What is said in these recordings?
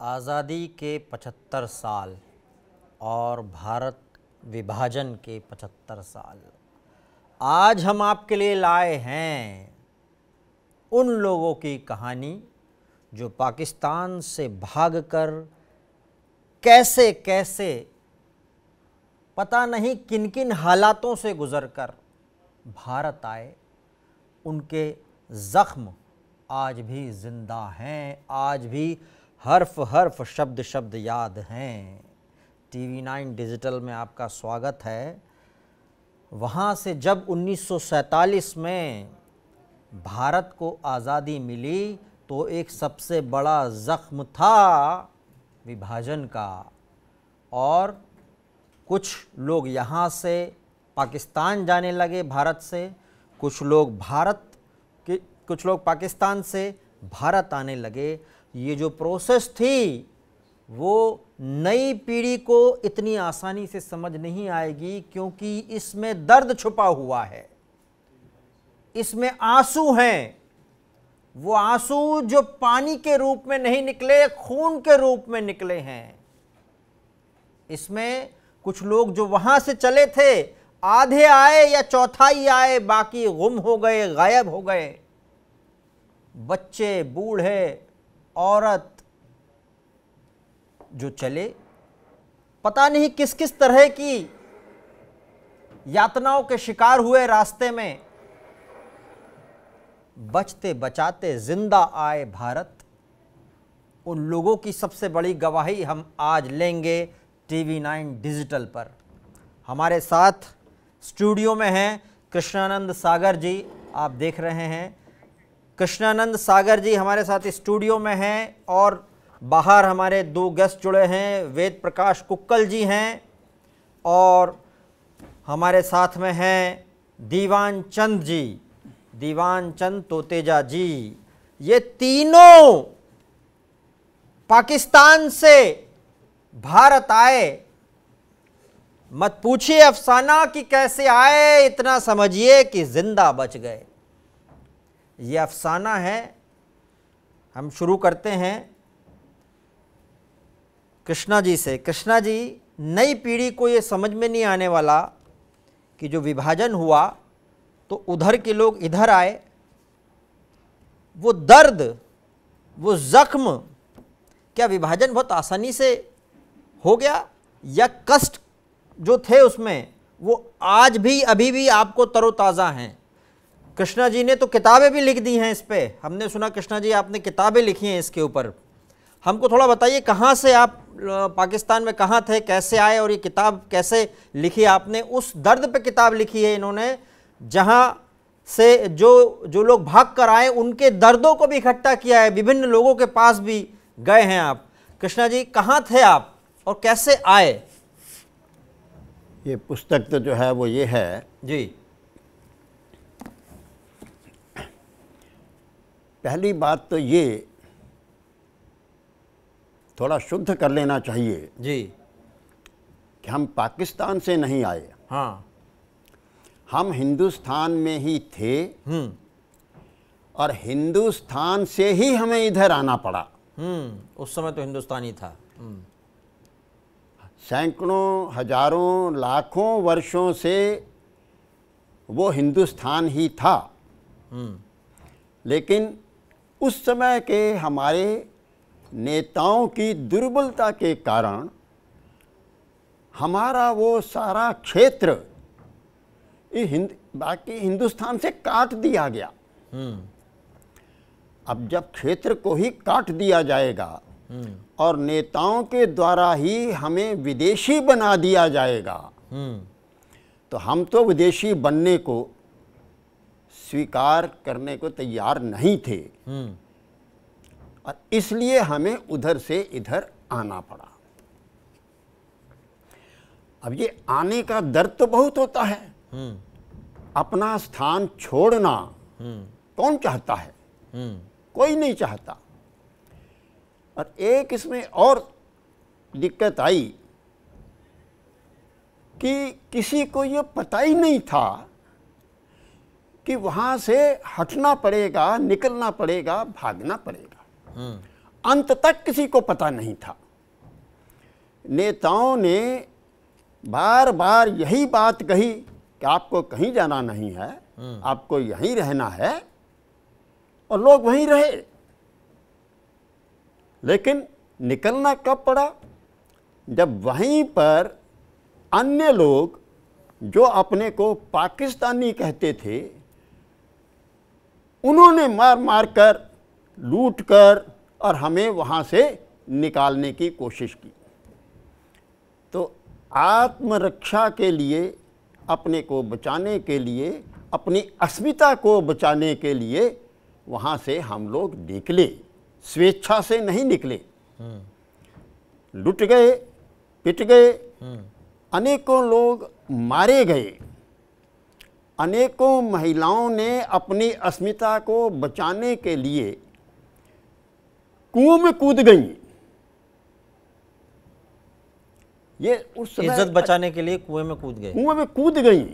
आज़ादी के 75 साल और भारत विभाजन के 75 साल। आज हम आपके लिए लाए हैं उन लोगों की कहानी जो पाकिस्तान से भागकर कैसे कैसे पता नहीं किन किन हालातों से गुज़रकर भारत आए। उनके ज़ख्म आज भी ज़िंदा हैं, आज भी हर्फ हर्फ शब्द शब्द याद हैं। TV9 डिजिटल में आपका स्वागत है। वहाँ से जब 1947 में भारत को आज़ादी मिली तो एक सबसे बड़ा ज़ख्म था विभाजन का, और कुछ लोग यहाँ से पाकिस्तान जाने लगे भारत से, कुछ लोग पाकिस्तान से भारत आने लगे। ये जो प्रोसेस थी वो नई पीढ़ी को इतनी आसानी से समझ नहीं आएगी, क्योंकि इसमें दर्द छुपा हुआ है, इसमें आंसू हैं। वो आंसू जो पानी के रूप में नहीं निकले, खून के रूप में निकले हैं। इसमें कुछ लोग जो वहां से चले थे, आधे आए या चौथाई आए, बाकी गुम हो गए, गायब हो गए। बच्चे, बूढ़े, औरत जो चले, पता नहीं किस किस तरह की यातनाओं के शिकार हुए रास्ते में, बचते बचाते जिंदा आए भारत। उन लोगों की सबसे बड़ी गवाही हम आज लेंगे TV9 डिजिटल पर। हमारे साथ स्टूडियो में हैं कृष्णानंद सागर जी, आप देख रहे हैं। कृष्णानंद सागर जी हमारे साथ स्टूडियो में हैं, और बाहर हमारे दो गेस्ट जुड़े हैं, वेद प्रकाश कुक्कल जी हैं, और हमारे साथ में हैं दीवान चंद जी, दीवान चंद तोतेजा जी। ये तीनों पाकिस्तान से भारत आए। मत पूछिए अफसाना कि कैसे आए, इतना समझिए कि जिंदा बच गए। ये अफसाना है। हम शुरू करते हैं कृष्णा जी से। कृष्णा जी, नई पीढ़ी को ये समझ में नहीं आने वाला कि जो विभाजन हुआ तो उधर के लोग इधर आए। वो दर्द, वो जख्म, क्या विभाजन बहुत आसानी से हो गया, या कष्ट जो थे उसमें वो आज भी अभी भी आपको तरोताज़ा हैं? कृष्णा जी ने तो किताबें भी लिख दी हैं इस पे। हमने सुना कृष्णा जी आपने किताबें लिखी हैं इसके ऊपर। हमको थोड़ा बताइए, कहाँ से आप पाकिस्तान में कहाँ थे, कैसे आए, और ये किताब कैसे लिखी आपने? उस दर्द पे किताब लिखी है इन्होंने जहाँ से जो लोग भाग कर आए उनके दर्दों को भी इकट्ठा किया है, विभिन्न लोगों के पास भी गए हैं आप। कृष्णा जी, कहाँ थे आप और कैसे आए? ये पुस्तक तो जो है वो ये है जी। पहली बात तो ये थोड़ा शुद्ध कर लेना चाहिए जी कि हम पाकिस्तान से नहीं आए। हाँ। हम हिंदुस्तान में ही थे, और हिंदुस्तान से ही हमें इधर आना पड़ा। उस समय तो हिंदुस्तान ही था। सैकड़ों, हजारों, लाखों वर्षों से वो हिंदुस्तान ही था। लेकिन उस समय के हमारे नेताओं की दुर्बलता के कारण हमारा वो सारा क्षेत्र बाकी हिंदुस्तान से काट दिया गया। अब जब क्षेत्र को ही काट दिया जाएगा और नेताओं के द्वारा ही हमें विदेशी बना दिया जाएगा, तो हम तो विदेशी बनने को स्वीकार करने को तैयार नहीं थे, और इसलिए हमें उधर से इधर आना पड़ा। अब ये आने का दर्द तो बहुत होता है। अपना स्थान छोड़ना कौन चाहता है? कोई नहीं चाहता। और एक इसमें और दिक्कत आई कि किसी को ये पता ही नहीं था कि वहाँ से हटना पड़ेगा, निकलना पड़ेगा, भागना पड़ेगा। अंत तक किसी को पता नहीं था। नेताओं ने बार बार यही बात कही कि आपको कहीं जाना नहीं है, आपको यहीं रहना है, और लोग वहीं रहे। लेकिन निकलना कब पड़ा? जब वहीं पर अन्य लोग जो अपने को पाकिस्तानी कहते थे, उन्होंने मार मार कर, लूट कर और हमें वहाँ से निकालने की कोशिश की। तो आत्मरक्षा के लिए, अपने को बचाने के लिए, अपनी अस्मिता को बचाने के लिए वहाँ से हम लोग निकले, स्वेच्छा से नहीं निकले। लुट गए, पिट गए, अनेकों लोग मारे गए, अनेकों महिलाओं ने अपनी अस्मिता को बचाने के लिए कुओं में कूद गईं। ये उस समय इज्जत बचाने के लिए कुएं में कूद गए, कुएं में कूद गईं।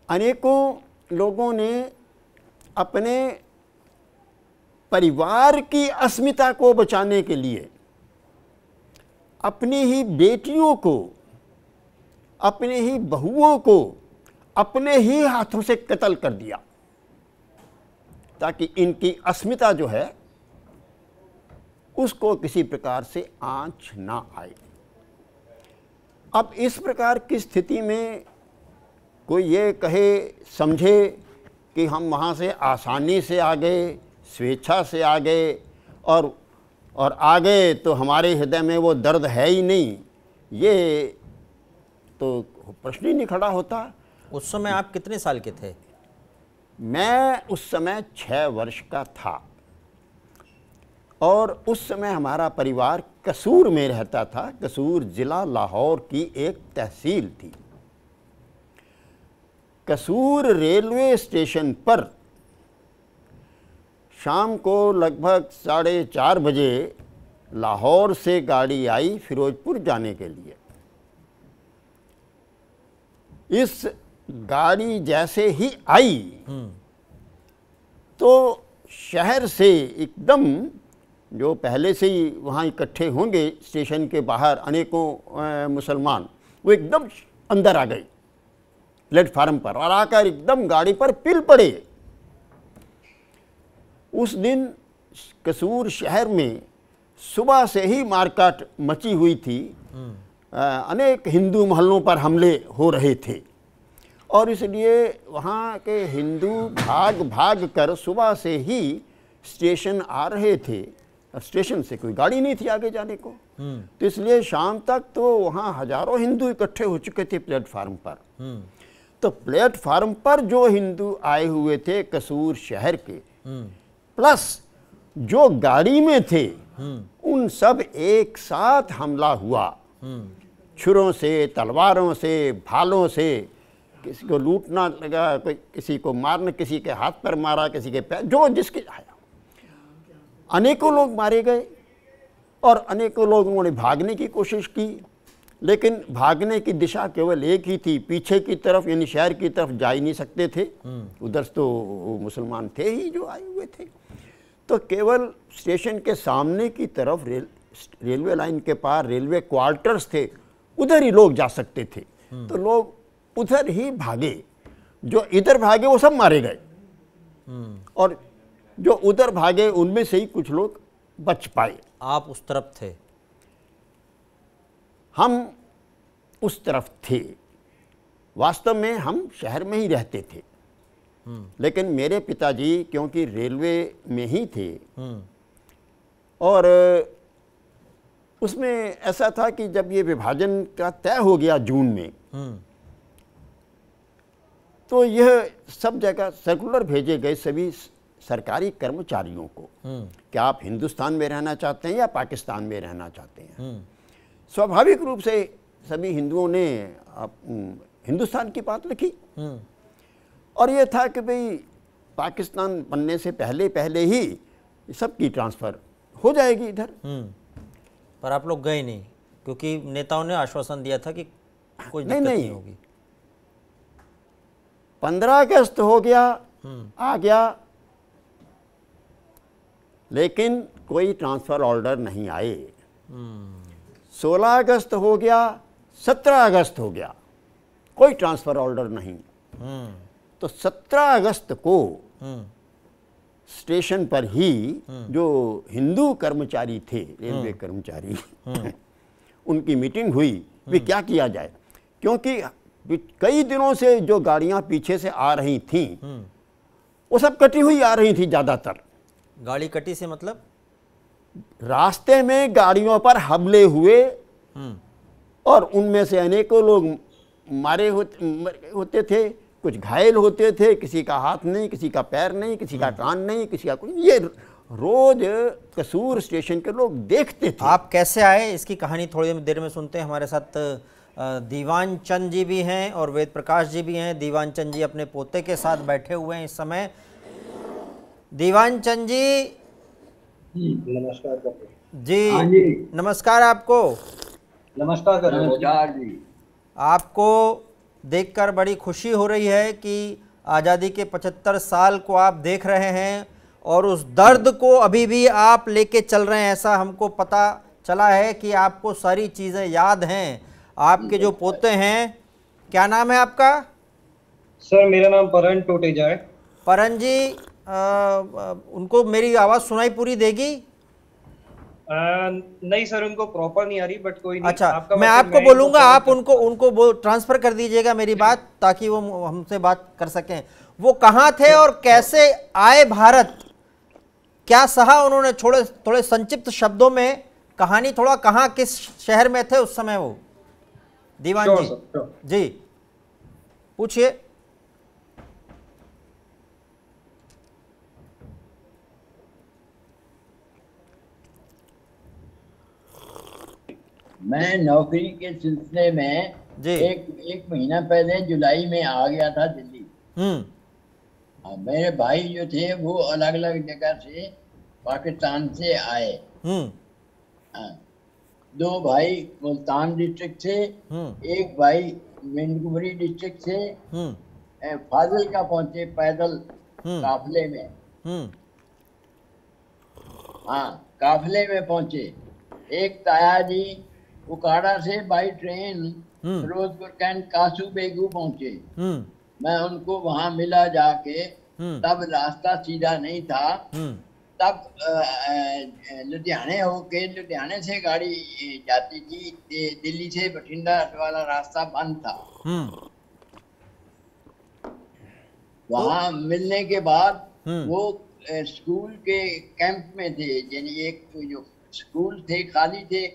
अनेकों लोगों ने अपने परिवार की अस्मिता को बचाने के लिए अपनी ही बेटियों को, अपने ही बहुओं को अपने ही हाथों से कत्ल कर दिया, ताकि इनकी अस्मिता जो है उसको किसी प्रकार से आंच ना आए। अब इस प्रकार की स्थिति में कोई ये कहे समझे कि हम वहाँ से आसानी से आ गए, स्वेच्छा से आ गए, और आ गए तो हमारे हृदय में वो दर्द है ही नहीं, ये तो प्रश्न ही नहीं खड़ा होता। उस समय आप कितने साल के थे? मैं उस समय 6 वर्ष का था, और उस समय हमारा परिवार कसूर में रहता था। कसूर जिला लाहौर की एक तहसील थी। कसूर रेलवे स्टेशन पर शाम को लगभग 4:30 बजे लाहौर से गाड़ी आई फिरोजपुर जाने के लिए। इस गाड़ी जैसे ही आई तो शहर से एकदम, जो पहले से ही वहाँ इकट्ठे होंगे स्टेशन के बाहर अनेकों मुसलमान, वो एकदम अंदर आ गए प्लेटफार्म पर, और आकर एकदम गाड़ी पर पिल पड़े। उस दिन कसूर शहर में सुबह से ही मारकाट मची हुई थी। अनेक हिंदू मोहल्लों पर हमले हो रहे थे, और इसलिए वहाँ के हिंदू भाग भाग कर सुबह से ही स्टेशन आ रहे थे। स्टेशन से कोई गाड़ी नहीं थी आगे जाने को, तो इसलिए शाम तक तो वहाँ हजारों हिंदू इकट्ठे हो चुके थे प्लेटफार्म पर। तो प्लेटफार्म पर जो हिंदू आए हुए थे कसूर शहर के, प्लस जो गाड़ी में थे, उन सब एक साथ हमला हुआ। छुरों से, तलवारों से, भालों से, किसी को लूटना लगा, कोई किसी को मारना, किसी के हाथ पर मारा, किसी के पैर, जो जिसके आया। अनेकों लोग मारे गए, और अनेकों लोग उन्होंने भागने की कोशिश की, लेकिन भागने की दिशा केवल एक ही थी, पीछे की तरफ, यानी शहर की तरफ जा ही नहीं सकते थे। उधर तो मुसलमान थे ही जो आए हुए थे। तो केवल स्टेशन के सामने की तरफ रेलवे लाइन के पार रेलवे क्वार्टर्स थे, उधर ही लोग जा सकते थे। तो लोग उधर ही भागे, जो इधर भागे वो सब मारे गए, और जो उधर भागे उनमें से ही कुछ लोग बच पाए। आप उस तरफ थे? हम उस तरफ थे। वास्तव में हम शहर में ही रहते थे, लेकिन मेरे पिताजी क्योंकि रेलवे में ही थे, और उसमें ऐसा था कि जब ये विभाजन का तय हो गया जून में, तो यह सब जगह सर्कुलर भेजे गए सभी सरकारी कर्मचारियों को कि आप हिंदुस्तान में रहना चाहते हैं या पाकिस्तान में रहना चाहते हैं। स्वाभाविक रूप से सभी हिंदुओं ने हिंदुस्तान की बात लिखी, और यह था कि भाई पाकिस्तान बनने से पहले पहले ही सबकी ट्रांसफ़र हो जाएगी इधर। पर आप लोग गए नहीं, क्योंकि नेताओं ने आश्वासन दिया था कि कोई दिक्कत नहीं होगी। 15 अगस्त हो गया, आ गया, लेकिन कोई ट्रांसफ़र ऑर्डर नहीं आए। 16 अगस्त हो गया, 17 अगस्त हो गया, कोई ट्रांसफ़र ऑर्डर नहीं। तो 17 अगस्त को स्टेशन पर ही जो हिंदू कर्मचारी थे, रेलवे कर्मचारी, उनकी मीटिंग हुई भी क्या किया जाए, क्योंकि कई दिनों से जो गाड़ियां पीछे से आ रही थीं वो सब कटी हुई आ रही थी। ज़्यादातर गाड़ी कटी से मतलब रास्ते में गाड़ियों पर हमले हुए और उनमें से अनेकों लोग मारे होते थे, कुछ घायल होते थे, किसी का हाथ नहीं, किसी का पैर नहीं, किसी का कान नहीं, किसी का कुछ। ये रोज कसूर स्टेशन के लोग देखते थे। आप कैसे आए इसकी कहानी थोड़ी देर में सुनते हैं। हमारे साथ दीवान चंद जी भी हैं और वेद प्रकाश जी भी हैं। दीवान चंद जी अपने पोते के साथ बैठे हुए हैं इस समय। दीवान चंद जी नमस्कार जी, नमस्कार आपको। नमस्कार जी। आपको देखकर बड़ी खुशी हो रही है कि आज़ादी के 75 साल को आप देख रहे हैं और उस दर्द को अभी भी आप लेके चल रहे हैं। ऐसा हमको पता चला है कि आपको सारी चीज़ें याद हैं। आपके जो पोते हैं, क्या नाम है आपका? सर मेरा नाम परन टोटेजा है। परन जी, उनको मेरी आवाज़ सुनाई पूरी देगी? नहीं सर, उनको प्रॉपर नहीं आ रही, बट कोई नहीं। अच्छा, मैं आपको बोलूँगा, आप उनको ट्रांसफ़र कर दीजिएगा मेरी बात, ताकि वो हमसे बात कर सकें। वो कहाँ थे और कैसे आए भारत, क्या सहा उन्होंने? थोड़े संक्षिप्त शब्दों में कहानी, थोड़ा कहाँ किस शहर में थे उस समय वो? दीवान जी जी पूछिए। मैं नौकरी के सिलसिले में एक महीना पहले जुलाई में आ गया था दिल्ली। मेरे भाई जो थे वो अलग अलग जगह से पाकिस्तान से आए। 2 भाई मुल्तान डिस्ट्रिक्ट से, एक भाई मिंटगुमरी डिस्ट्रिक्ट से फाजिल का पहुंचे पैदल काफिले में। हाँ, काफिले में पहुंचे। एक ताया जी उकाड़ा से by train Ferozepur cantt Kasu Begu पहुंचे। मैं उनको वहां मिला जाके। तब रास्ता सीधा नहीं था। तब लुधियाने होके, लुधियाने से गाड़ी जाती थी, दिल्ली से बठिंडा वाला रास्ता बंद था। वहां मिलने के बाद वो स्कूल के कैंप में थे, यानी एक जो स्कूल थे खाली थे,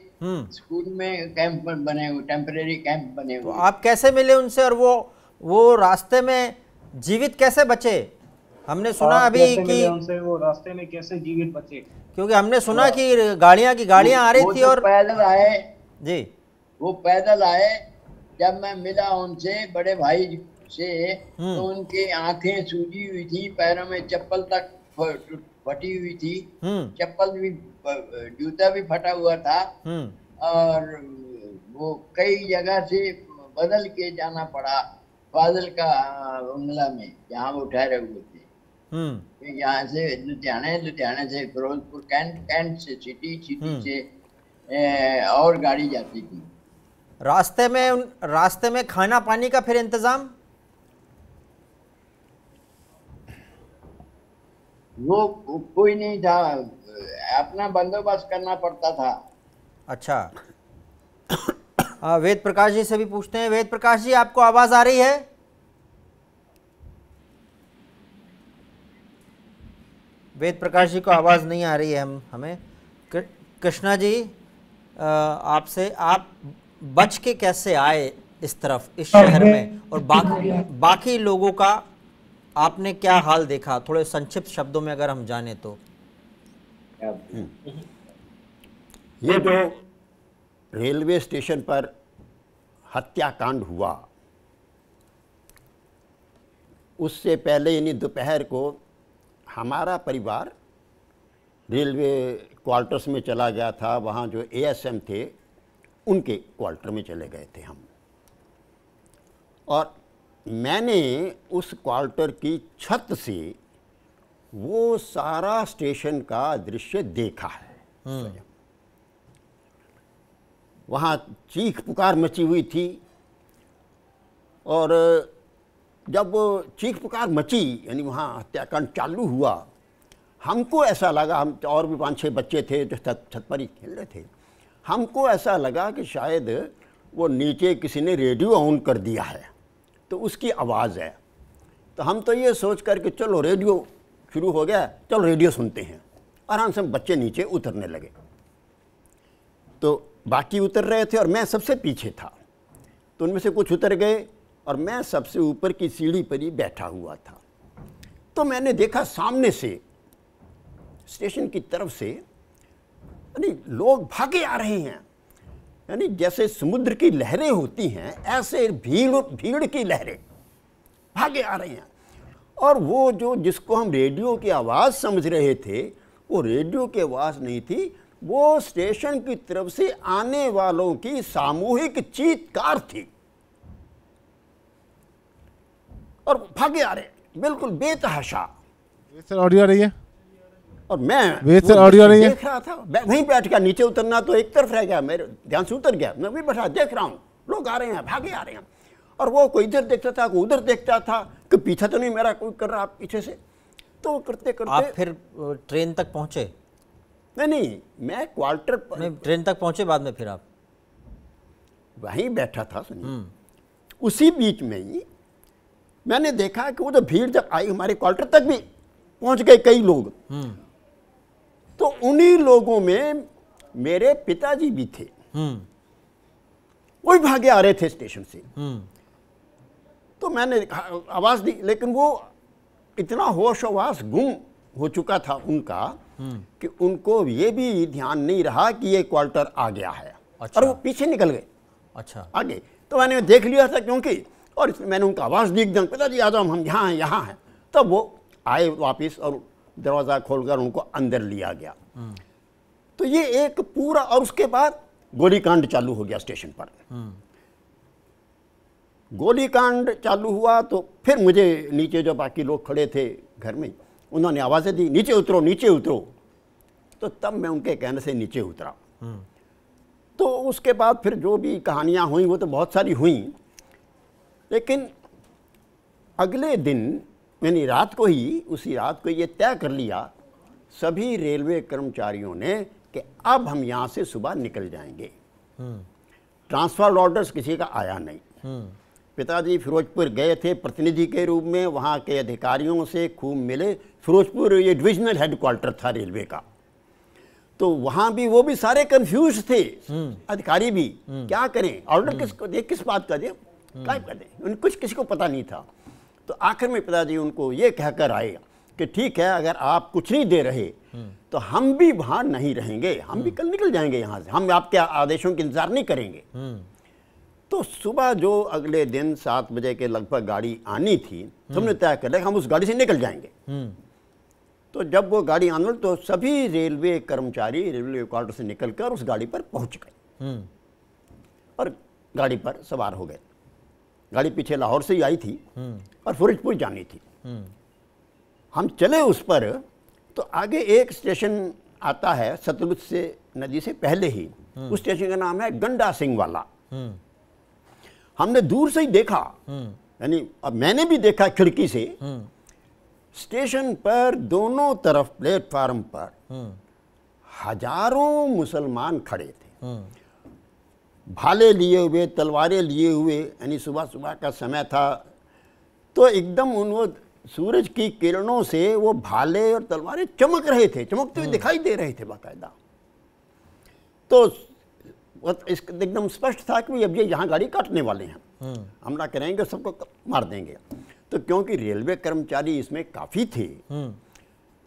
स्कूल में कैंप बने हुए, टेम्परेरी कैंप बने हुए। तो आप कैसे मिले उनसे और वो रास्ते में जीवित कैसे बचे? हमने सुना अभी कि उनसे वो रास्ते में कैसे जीवित बचे, क्योंकि हमने सुना कि गाड़ियां आ रही थी और पैदल आए जी। वो पैदल आए। जब मैं मिला उनसे, बड़े भाई से, तो उनकी आंखें सूजी हुई थी, पैरों में चप्पल तक फटी हुई थी, चप्पल भी, जूता भी फटा हुआ था, और वो कई जगह से बदल के जाना पड़ा फाजिल का बंगला में, जहाँ वो ठहरे हुए थे। यहाँ से लुधियाने से फिरोजपुर, कैंट से सिटी से और गाड़ी जाती थी। रास्ते में खाना पानी का फिर इंतजाम? वो कोई नहीं था, अपना बंदोबस्त करना पड़ता था। अच्छा, वेद प्रकाश जी से भी पूछते हैं। वेद प्रकाश जी, आपको आवाज आ रही है? वेद प्रकाश जी को आवाज नहीं आ रही है हमें। कृष्णा जी, आपसे, आप बच के कैसे आए इस तरफ, इस शहर में, और बाकी लोगों का आपने क्या हाल देखा? थोड़े संक्षिप्त शब्दों में अगर हम जाने तो। ये जो रेलवे स्टेशन पर हत्याकांड हुआ, उससे पहले यानी दोपहर को हमारा परिवार रेलवे क्वार्टर्स में चला गया था। वहाँ जो एएसएम थे उनके क्वार्टर में चले गए थे हम, और मैंने उस क्वार्टर की छत से वो सारा स्टेशन का दृश्य देखा है। वहाँ चीख पुकार मची हुई थी, और जब चीख पुकार मची यानी वहाँ हत्याकांड चालू हुआ, हमको ऐसा लगा, हम और भी 5-6 बच्चे थे जो छत पर ही खेल रहे थे, हमको ऐसा लगा कि शायद वो नीचे किसी ने रेडियो ऑन कर दिया है तो उसकी आवाज़ है। तो हम तो ये सोच कर कि चलो रेडियो शुरू हो गया, चलो रेडियो सुनते हैं। आराम से बच्चे नीचे उतरने लगे। तो बाकी उतर रहे थे और मैं सबसे पीछे था। तो उनमें से कुछ उतर गए और मैं सबसे ऊपर की सीढ़ी पर ही बैठा हुआ था। तो मैंने देखा सामने से स्टेशन की तरफ से यानी लोग भागे आ रहे हैं, यानी जैसे समुद्र की लहरें होती हैं ऐसे भीड़ की लहरें भागे आ रही हैं। और वो जो जिसको हम रेडियो की आवाज़ समझ रहे थे, वो रेडियो की आवाज़ नहीं थी, वो स्टेशन की तरफ से आने वालों की सामूहिक चीत्कार थी। और भागे आ रहे बिल्कुल बेतहाशा। सर ऑडियो आ रही है, और मैं देख रहा था, वहीं बैठ गया। नीचे उतरना तो एक तरफ रह गया, मेरे ध्यान से उतर गया। मैं भी बैठा देख रहा हूँ, लोग आ रहे हैं, भागे आ रहे हैं। और वो कोई इधर देखता था, कोई उधर देखता था कि पीछा तो नहीं मेरा कोई कर रहा पीछे से। तो करते करते आप फिर ट्रेन तक पहुंचे? नहीं, मैं क्वार्टर पर नहीं, ट्रेन तक पहुंचे बाद में फिर आप? वहीं बैठा था। सुनिए, उसी बीच में ही मैंने देखा कि वो तो भीड़ जब आई हमारे क्वार्टर तक भी पहुंच गए कई लोग। तो उन्हीं लोगों में मेरे पिताजी भी थे, वो भी भागे आ रहे थे स्टेशन से। तो मैंने आवाज दी, लेकिन वो इतना होश आवास गुम हो चुका था उनका कि उनको ये भी ध्यान नहीं रहा कि ये क्वार्टर आ गया है। अच्छा। और वो पीछे निकल गए। अच्छा। आगे तो मैंने देख लिया था क्योंकि, और इसमें मैंने उनका आवाज़ दी एकदम, पिताजी आ जाओ, हम यहाँ हैं, यहाँ हैं। तब वो आए वापस और दरवाज़ा खोलकर उनको अंदर लिया गया। तो ये एक पूरा, और उसके बाद गोलीकांड चालू हो गया स्टेशन पर। गोलीकांड चालू हुआ तो फिर मुझे नीचे जो बाकी लोग खड़े थे घर में, उन्होंने आवाज़ें दी, नीचे उतरो, नीचे उतरो। तो तब मैं उनके कहने से नीचे उतरा। तो उसके बाद फिर जो भी कहानियाँ हुई वो तो बहुत सारी हुई, लेकिन अगले दिन यानी रात को ही, उसी रात को ये तय कर लिया सभी रेलवे कर्मचारियों ने कि अब हम यहाँ से सुबह निकल जाएंगे। ट्रांसफर ऑर्डर्स किसी का आया नहीं। पिताजी फिरोजपुर गए थे प्रतिनिधि के रूप में, वहाँ के अधिकारियों से खूब मिले। फिरोजपुर ये डिविजनल हेडक्वार्टर था रेलवे का, तो वहाँ भी वो भी सारे कंफ्यूज थे, अधिकारी भी, क्या करें, ऑर्डर किसको दे, किस बात का दे, क्या कर दें, कुछ किसी को पता नहीं था। तो आखिर में पिताजी उनको ये कहकर आए कि ठीक है, अगर आप कुछ नहीं दे रहे तो हम भी वहाँ नहीं रहेंगे, हम भी कल निकल जाएंगे यहाँ से, हम आपके आदेशों का इंतजार नहीं करेंगे। तो सुबह जो अगले दिन 7 बजे के लगभग गाड़ी आनी थी, हमने तय कर लिया हम उस गाड़ी से निकल जाएंगे। तो जब वो गाड़ी आने तो सभी रेलवे कर्मचारी रेलवे क्वार्टर से निकलकर उस गाड़ी पर पहुंच गए और गाड़ी पर सवार हो गए। गाड़ी पीछे लाहौर से ही आई थी और फिरोजपुर जानी थी। हम चले उस पर, तो आगे एक स्टेशन आता है सतलुज से, नदी से पहले ही। उस स्टेशन का नाम है गंडा सिंह वाला। हमने दूर से ही देखा, यानी अब मैंने भी देखा खिड़की से, स्टेशन पर दोनों तरफ प्लेटफार्म पर हजारों मुसलमान खड़े थे, भाले लिए हुए, तलवारें लिए हुए, यानी सुबह सुबह का समय था। तो एकदम उन सूरज की किरणों से वो भाले और तलवारें चमक रहे थे, चमकते हुए दिखाई दे रहे थे बाकायदा। तो एकदम स्पष्ट था कि अब ये यहाँ गाड़ी काटने वाले हैं, हमला करेंगे, सबको मार देंगे। तो क्योंकि रेलवे कर्मचारी इसमें काफ़ी थे,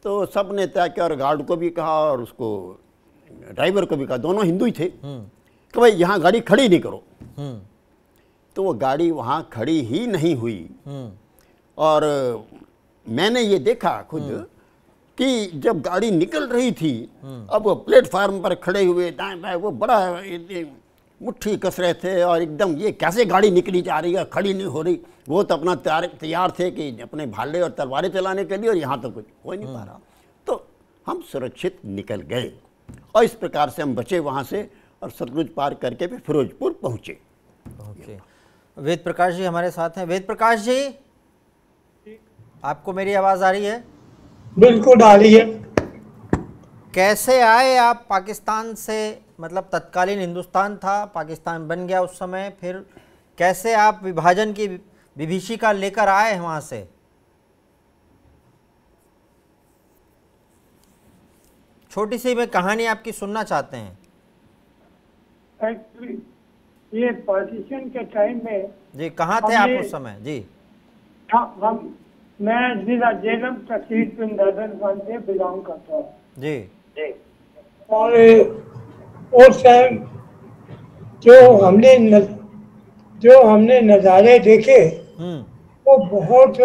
तो सब ने तय किया और गार्ड को भी कहा और उसको ड्राइवर को भी कहा, दोनों हिंदू ही थे, कि भाई यहाँ गाड़ी खड़ी नहीं करो। तो वो गाड़ी वहाँ खड़ी ही नहीं हुई। और मैंने ये देखा खुद कि जब गाड़ी निकल रही थी, अब वो प्लेटफार्म पर खड़े हुए दाएं बाएं, वो बड़ा मुट्ठी कस रहे थे और एकदम ये कैसे गाड़ी निकली जा रही है, खड़ी नहीं हो रही। वो तो अपना तैयार थे कि अपने भाले और तलवारें चलाने के लिए, और यहाँ तो कुछ हो नहीं पा रहा। तो हम सुरक्षित निकल गए और इस प्रकार से हम बचे वहाँ से और सतलुज पार करके फिर फिरोजपुर पहुँचे। ओके, वेद प्रकाश जी हमारे साथ हैं। वेद प्रकाश जी, आपको मेरी आवाज़ आ रही है? बिल्कुल आ रही है। कैसे आए आप पाकिस्तान से? मतलब तत्कालीन हिंदुस्तान था, पाकिस्तान बन गया उस समय, फिर कैसे आप विभाजन की विभीषिका लेकर आए वहाँ से? छोटी सी में कहानी आपकी सुनना चाहते हैं। एक्चुअली ये पार्टीशन के टाइम में जी, कहाँ थे आप उस समय? जी, मैं जिला जेलम तहसील पिंडरगंज से बिलोंग करता हूँ जी, और उस टाइम जो हमने नज़ारे देखे वो बहुत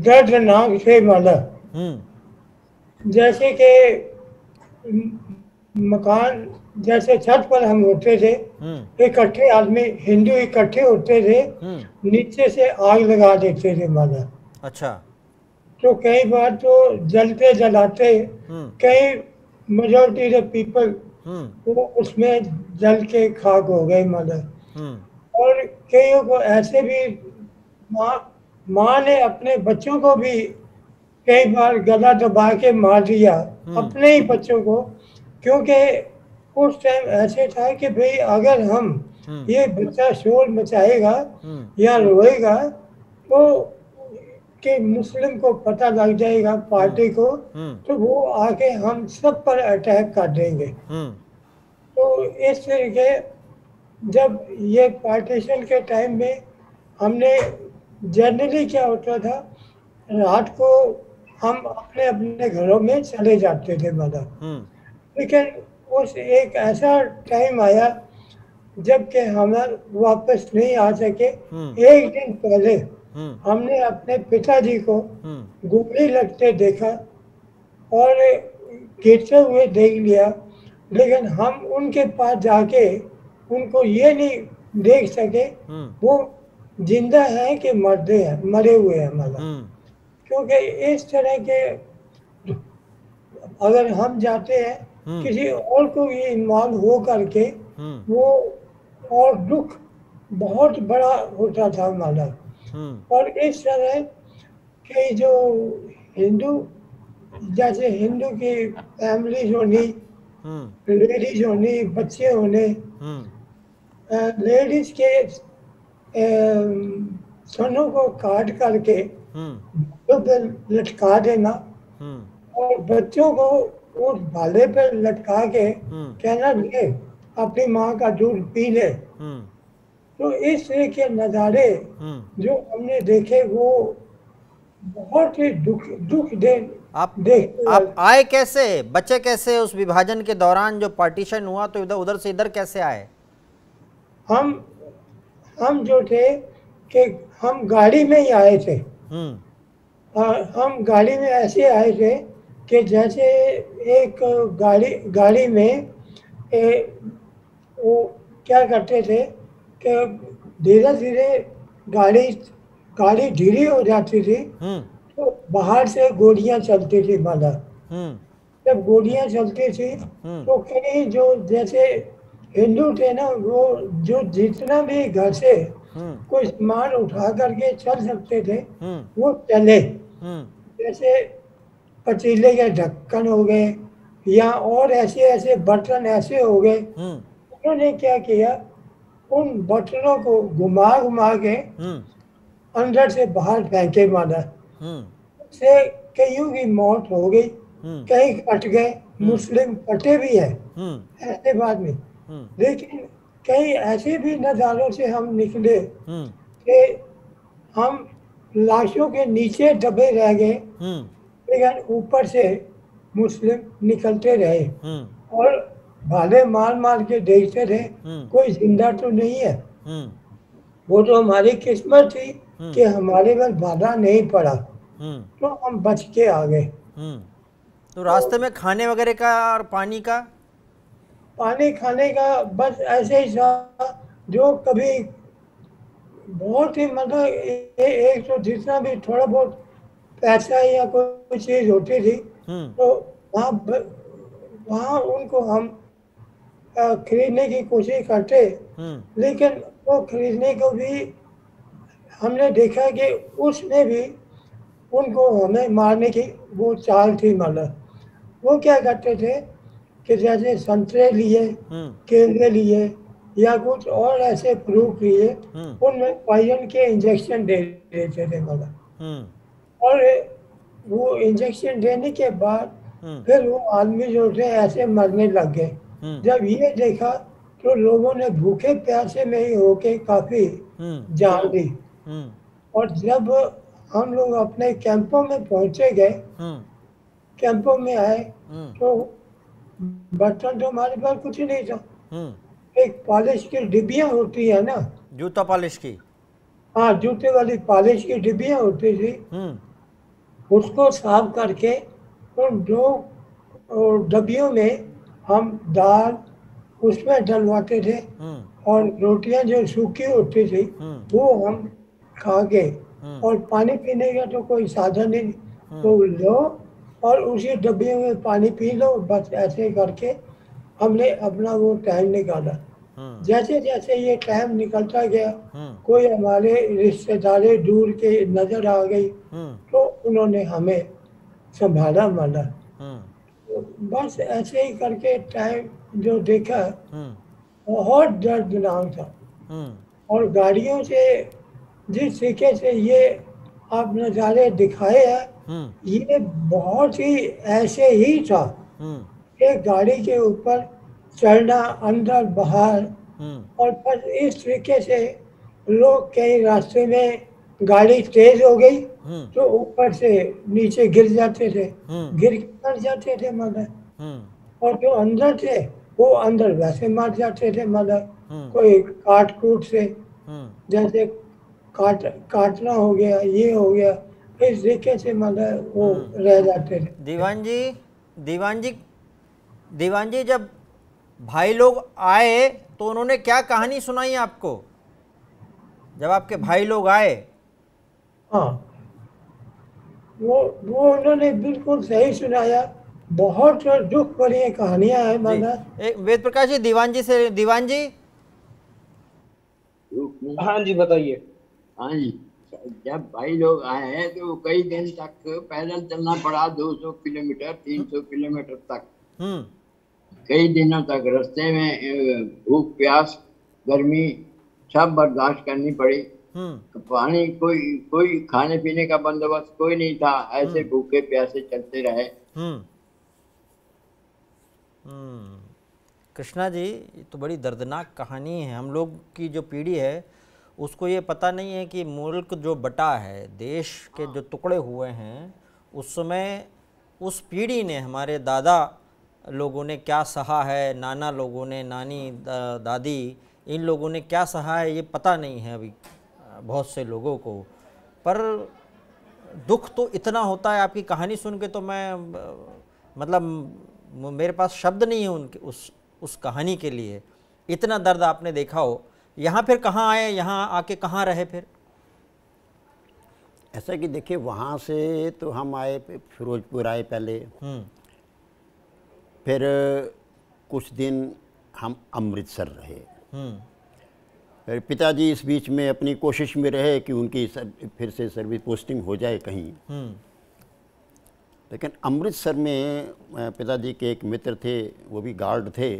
दर्दनाक थे। मतलब जैसे कि मकान, जैसे छत पर हम होते थे, इकट्ठे आदमी हिंदू इकट्ठे होते थे, नीचे से आग लगा देते थे। मतलब अच्छा, तो कई बार तो जलते जलाते कई मेजोरिटी ऑफ पीपल वो उसमें जल के खाक हो गए। मतलब और कईयों को ऐसे भी माँ ने अपने बच्चों को भी कई बार गला दबा के मार दिया, अपने ही बच्चों को, क्योंकि उस टाइम ऐसे था कि भाई अगर हम ये बच्चा शोर मचाएगा या रोएगा तो कि मुस्लिम को पता लग जाएगा, पार्टी को, तो वो आके हम सब पर अटैक कर देंगे। तो इस तरीके जब ये पार्टीशन के टाइम में हमने जनरली क्या होता था, रात को हम अपने अपने घरों में चले जाते थे। मतलब लेकिन उस एक ऐसा टाइम आया जबकि हम वापस नहीं आ सके। एक दिन पहले हमने अपने पिताजी को गोली लगते देखा और गिरते हुए देख लिया, लेकिन हम उनके पास जाके उनको ये नहीं देख सके वो जिंदा है कि मरे हुए हैं। मतलब क्योंकि इस तरह के अगर हम जाते हैं किसी और को ये इन्वॉल्व हो करके वो और दुख बहुत बड़ा होता था। मतलब और इस तरह के जो हिंदू, जैसे हिंदू की फैमिलीज होनी, लेडीज होनी, बच्चे होने, लेडीज के सनों को काट करके पे लटका देना और बच्चों को उस भाले पे लटका के कहना ले अपनी माँ का दूध पी ले। तो इस तरह के नज़ारे जो हमने देखे वो बहुत ही दुख दे। आप आए कैसे, बचे कैसे उस विभाजन के दौरान? जो पार्टीशन हुआ तो उधर से इधर कैसे आए? हम जो थे कि हम गाड़ी में ही आए थे। हम गाड़ी में ऐसे आए थे कि जैसे एक गाड़ी में वो क्या करते थे कि धीरे धीरे गाड़ी धीरे हो जाती थी तो बाहर से गोलियां चलती थी। मतलब जब गोलियां चलती थी तो कई जो जैसे हिंदू थे ना, वो जो जितना भी घर से कोई सामान उठा करके चल सकते थे वो चले। जैसे पतीले के ढक्कन हो गए या और ऐसे ऐसे बर्तन ऐसे हो गए। उन्होंने क्या किया, उन बर्तनों को घुमा घुमा के अंदर से बाहर फेंके। माना से कईयों की मौत हो गई, कई कट गए, मुस्लिम कटे भी हैं, ऐसे बात नहीं। लेकिन कई ऐसे भी नज़ारों से हम निकले कि हम लाशों के नीचे दबे रह गए, लेकिन ऊपर से मुस्लिम निकलते रहे और भाले मार मार के देखते थे कोई जिंदा तो नहीं है। वो तो हमारी किस्मत थी कि हमारे पर बाधा नहीं पड़ा, तो हम बच के आ गए। तो रास्ते में खाने वगैरह का और पानी का? पानी खाने का बस ऐसे ही था, जो कभी बहुत ही मतलब एक तो जितना भी थोड़ा बहुत पैसा या कोई चीज़ होती थी, तो वहाँ वहाँ उनको हम खरीदने की कोशिश करते, लेकिन वो खरीदने को भी हमने देखा कि उसमें भी उनको हमें मारने की वो चाल थी। मतलब वो क्या करते थे कि जैसे संतरे लिए, केले लिए या कुछ और ऐसे फ्रूट लिए, उनमें पॉइजन के इंजेक्शन दे देते थे। मतलब और वो इंजेक्शन देने के बाद फिर वो आदमी जो थे ऐसे मरने लग गए। जब ये देखा तो लोगों ने भूखे प्यासे में ही होके काफी जान दी। और जब हम लोग अपने कैंपों में पहुंचे गए, कैंपों में आए, तो बर्तन तो हमारे पास कुछ नहीं था। एक पॉलिश की डिब्बियां होती है ना, जूता पॉलिश की। हाँ, जूते वाली पॉलिश की डिब्बियां होती थी, उसको साफ करके उन दो डब्बियों में हम दाल उसमें डलवाते थे, और रोटियां जो सूखी होती थी वो हम खा के, और पानी पीने का तो कोई साधन ही नहीं, तो लो और उसी डब्बियों में पानी पी लो, बस ऐसे करके हमने अपना वो टाइम निकाला। जैसे जैसे ये टाइम निकलता गया, कोई हमारे रिश्तेदारे दूर के नजर आ गई, तो उन्होंने हमें संभाला माना। तो बस ऐसे ही करके टाइम जो देखा बहुत दर्दनाक था। और गाड़ियों से जिस तरीके से ये आप नज़ारे दिखाए हैं, ये बहुत ही ऐसे ही था। एक गाड़ी के ऊपर चढ़ना, अंदर बाहर, और बस इस तरीके से लोग कई रास्ते में गाड़ी तेज हो गई तो ऊपर से नीचे गिर जाते थे, गिर के मर जाते थे मतलब। और जो अंदर थे वो अंदर वैसे मर जाते थे मतलब, कोई काट कूट से, जैसे काटना हो गया, ये हो गया, इस तरीके से मतलब वो रह जाते थे। दीवान जी जब भाई लोग आए तो उन्होंने क्या कहानी सुनाई आपको? जब आपके भाई लोग आए? हाँ, वो उन्होंने बिल्कुल सही सुनाया। बहुत दुख भरी कहानियां हैं मतलब। वेद प्रकाश जी, दीवान जी। हाँ जी, बताइए। हाँ जी, जब भाई लोग आए हैं तो कई दिन तक पैदल चलना पड़ा, 200 किलोमीटर 300 किलोमीटर तक। कई दिनों तक रास्ते में भूख प्यास गर्मी सब बर्दाश्त करनी पड़ी। पानी कोई खाने पीने का बंदोबस्त कोई नहीं था, ऐसे भूखे प्यासे चलते रहे। कृष्णा जी, ये तो बड़ी दर्दनाक कहानी है। हम लोग की जो पीढ़ी है उसको ये पता नहीं है कि मुल्क जो बटा है, देश के जो टुकड़े हुए हैं, उस समय उस पीढ़ी ने, हमारे दादा लोगों ने क्या सहा है, नाना लोगों ने, नानी दादी, इन लोगों ने क्या सहा है, ये पता नहीं है अभी बहुत से लोगों को। पर दुख तो इतना होता है आपकी कहानी सुन के, तो मैं मतलब मेरे पास शब्द नहीं है उनके उस कहानी के लिए। इतना दर्द आपने देखा हो। यहाँ फिर कहाँ आए, यहाँ आके कहाँ रहे फिर? ऐसा कि देखिए, वहाँ से तो हम आए, फिरोजपुर आए पहले, फिर कुछ दिन हम अमृतसर रहे। फिर पिताजी इस बीच में अपनी कोशिश में रहे कि उनकी फिर से सर्विस पोस्टिंग हो जाए कहीं। लेकिन अमृतसर में पिताजी के एक मित्र थे, वो भी गार्ड थे,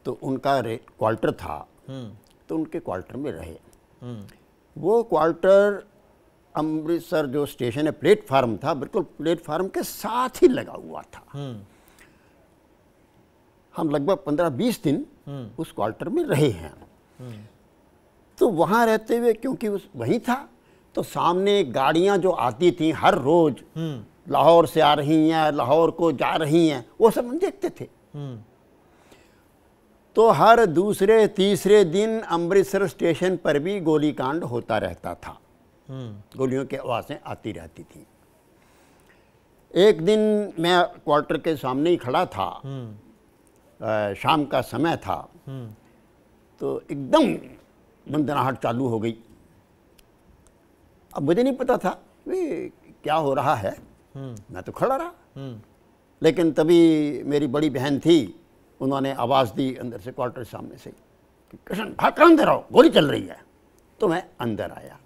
तो उनका क्वार्टर था, तो उनके क्वार्टर में रहे। वो क्वार्टर अमृतसर जो स्टेशन है, प्लेटफार्म था, बिल्कुल प्लेटफार्म के साथ ही लगा हुआ था। हम लगभग 15-20 दिन उस क्वार्टर में रहे हैं। तो वहाँ रहते हुए, क्योंकि वहीं था, तो सामने गाड़ियाँ जो आती थी हर रोज, लाहौर से आ रही हैं, लाहौर को जा रही हैं, वो सब हम देखते थे। तो हर दूसरे तीसरे दिन अमृतसर स्टेशन पर भी गोलीकांड होता रहता था। गोलियों की आवाज़ें आती रहती थी। एक दिन मैं क्वार्टर के सामने ही खड़ा था, शाम का समय था, तो एकदम दंदनाहट चालू हो गई। अब मुझे नहीं पता था वे क्या हो रहा है, मैं तो खड़ा रहा। लेकिन तभी मेरी बड़ी बहन थी, उन्होंने आवाज़ दी अंदर से, क्वार्टर सामने से, कि कृष्ण भाग कर अंदर आओ, गोली चल रही है। तो मैं अंदर आया।